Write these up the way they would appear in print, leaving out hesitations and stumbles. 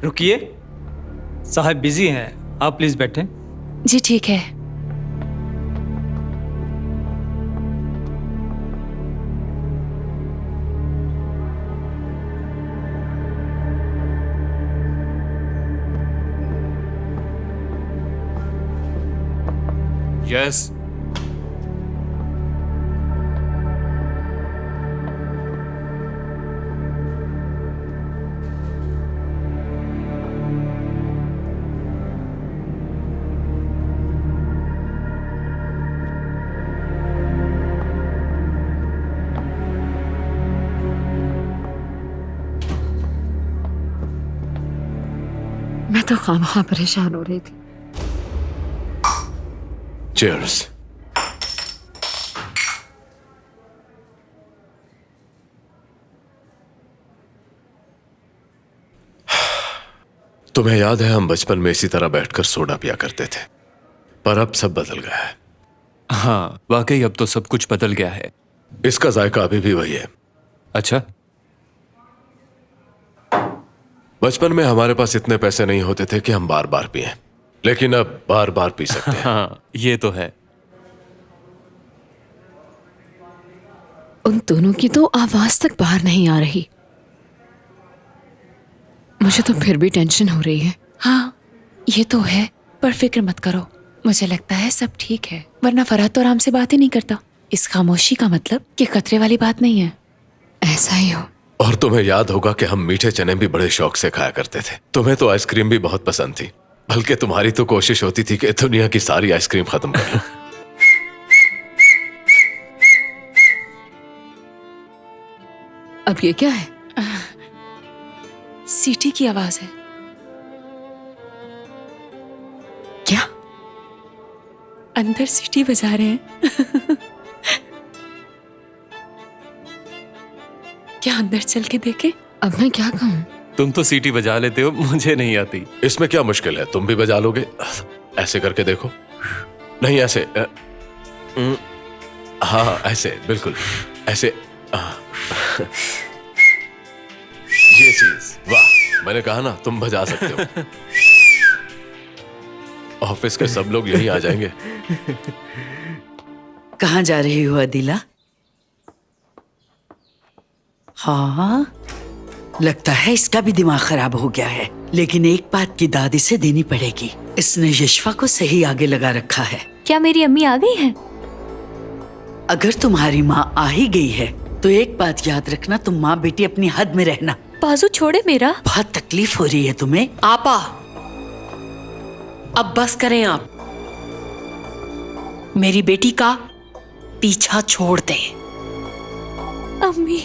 रुकिए, साहब बिजी हैं, आप प्लीज बैठें। जी ठीक है। यस। मैं तो खामखा परेशान हो रही थी। चीयर्स। तुम्हें याद है हम बचपन में इसी तरह बैठकर सोडा पिया करते थे, पर अब सब बदल गया है। हाँ वाकई अब तो सब कुछ बदल गया है। इसका जायका अभी भी वही है। अच्छा। बचपन में हमारे पास इतने पैसे नहीं होते थे कि हम बार बार पिएं, लेकिन अब बार बार पी सकते हैं। हाँ ये तो है। उन दोनों की तो आवाज तक बाहर नहीं आ रही। मुझे तो फिर भी टेंशन हो रही है। हाँ ये तो है, पर फिक्र मत करो, मुझे लगता है सब ठीक है, वरना फरहत तो आराम से बात ही नहीं करता। इस खामोशी का मतलब कि खतरे वाली बात नहीं है। ऐसा ही हो। और तुम्हें याद होगा कि हम मीठे चने भी बड़े शौक से खाया करते थे। तुम्हें तो आइसक्रीम भी बहुत पसंद थी, बल्कि तुम्हारी तो कोशिश होती थी कि दुनिया की सारी आइसक्रीम खत्म कर लो। अब ये क्या है? सीटी की आवाज है। क्या? अंदर सीटी बजा रहे हैं। क्या अंदर चल के देखे? अब मैं क्या कहूँ? तुम तो सीटी बजा लेते हो, मुझे नहीं आती। इसमें क्या मुश्किल है, तुम भी बजा लोगे। ऐसे करके देखो। नहीं ऐसे। हाँ ऐसे, बिल्कुल ऐसे। ये चीज, वाह, मैंने कहा ना तुम बजा सकते हो। ऑफिस के सब लोग यही आ जाएंगे। कहाँ जा रही हो अदिला? हाँ, लगता है इसका भी दिमाग खराब हो गया है, लेकिन एक बात की दादी से देनी पड़ेगी, इसने यशफा को सही आगे लगा रखा है। क्या मेरी अम्मी आ गई हैं? अगर तुम्हारी माँ आ ही गई है तो एक बात याद रखना, तुम माँ बेटी अपनी हद में रहना। बाजू छोड़े मेरा। बहुत तकलीफ हो रही है तुम्हें। आपा, अब बस करें आप, मेरी बेटी का पीछा छोड़ दें। अम्मी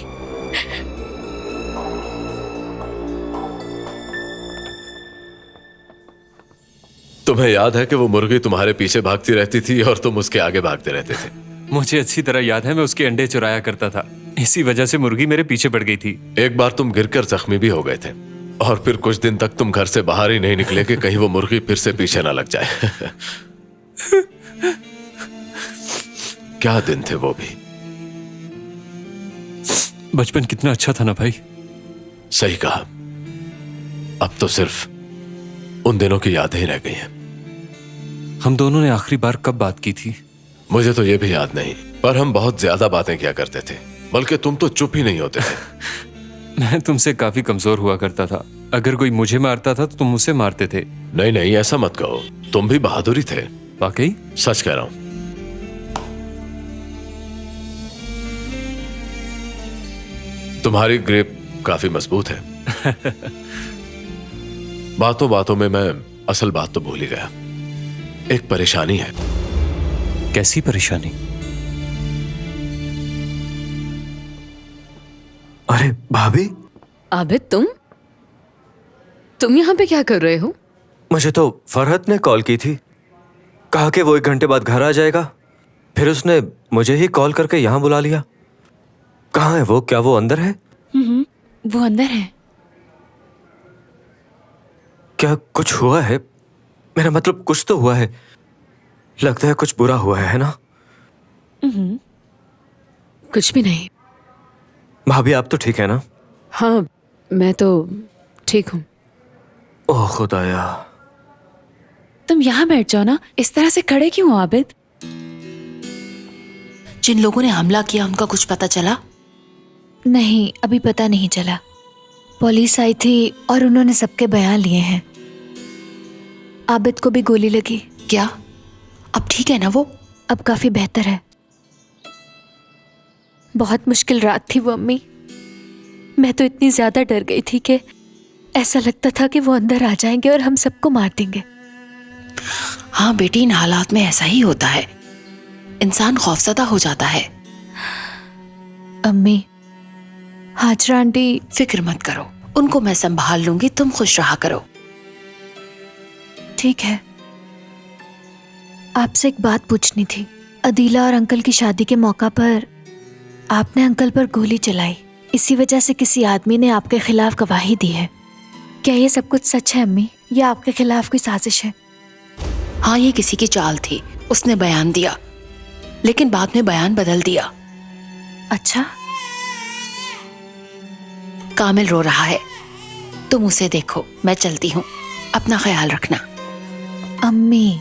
तुम्हें याद है कि वो मुर्गी तुम्हारे पीछे भागती रहती थी और तुम उसके आगे भागते रहते थे। मुझे अच्छी तरह याद है, मैं उसके अंडे चुराया करता था, इसी वजह से मुर्गी मेरे पीछे पड़ गई थी। एक बार तुम गिरकर जख्मी भी हो गए थे और फिर कुछ दिन तक तुम घर से बाहर ही नहीं निकले कि कहीं वो मुर्गी फिर से पीछे ना लग जाए। क्या दिन थे वो भी। बचपन कितना अच्छा था ना भाई। सही कहा। अब तो सिर्फ उन दिनों की यादें ही रह गई हैं। हम दोनों ने आखिरी बार कब बात की थी? मुझे तो ये भी याद नहीं, पर हम बहुत ज्यादा बातें किया करते थे, बल्कि तुम तो चुप ही नहीं होते थे। मैं तुमसे काफी कमजोर हुआ करता था, अगर कोई मुझे मारता था तो तुम मुझसे मारते थे। नहीं नहीं, ऐसा मत कहो, तुम भी बहादुरी थे। वाकई? सच कह रहा हूं। तुम्हारी ग्रिप काफी मजबूत है। बातों बातों में मैं असल बात तो भूल ही गया। एक परेशानी है। कैसी परेशानी? अरे भाभी। आबिद, तुम यहाँ पे क्या कर रहे हो? मुझे तो फरहत ने कॉल की थी, कहा कि वो 1 घंटे बाद घर आ जाएगा। फिर उसने मुझे ही कॉल करके यहाँ बुला लिया। कहाँ है वो? क्या वो अंदर है? वो अंदर है। क्या कुछ हुआ है? मेरा मतलब कुछ तो हुआ है। लगता है कुछ बुरा हुआ है ना? कुछ भी नहीं। भाभी आप तो ठीक है ना? हाँ मैं तो ठीक हूँ। ओह खुदाया। तुम यहाँ बैठ जाओ ना, इस तरह से खड़े क्यों हो आबिद? जिन लोगों ने हमला किया उनका कुछ पता चला? नहीं, अभी पता नहीं चला। पुलिस आई थी और उन्होंने सबके बयान लिए हैं। आबिद को भी गोली लगी। क्या अब ठीक है ना वो? अब काफी बेहतर है। बहुत मुश्किल रात थी वो अम्मी। मैं तो इतनी ज्यादा डर गई थी कि ऐसा लगता था कि वो अंदर आ जाएंगे और हम सबको मार देंगे। हाँ बेटी, इन हालात में ऐसा ही होता है, इंसान खौफजदा हो जाता है। अम्मी, हाजरा आंटी। फिक्र मत करो, उनको मैं संभाल लूंगी, तुम खुश रहा करो। ठीक है। आपसे एक बात पूछनी थी। अदीला और अंकल की शादी के मौका पर आपने अंकल पर गोली चलाई, इसी वजह से किसी आदमी ने आपके खिलाफ गवाही दी है। क्या ये सब कुछ सच है अम्मी, या आपके खिलाफ कोई साजिश है? हाँ, ये किसी की चाल थी। उसने बयान दिया, लेकिन बाद में बयान बदल दिया। अच्छा। कामिल रो रहा है, तुम उसे देखो, मैं चलती हूँ, अपना ख्याल रखना। अम्मी,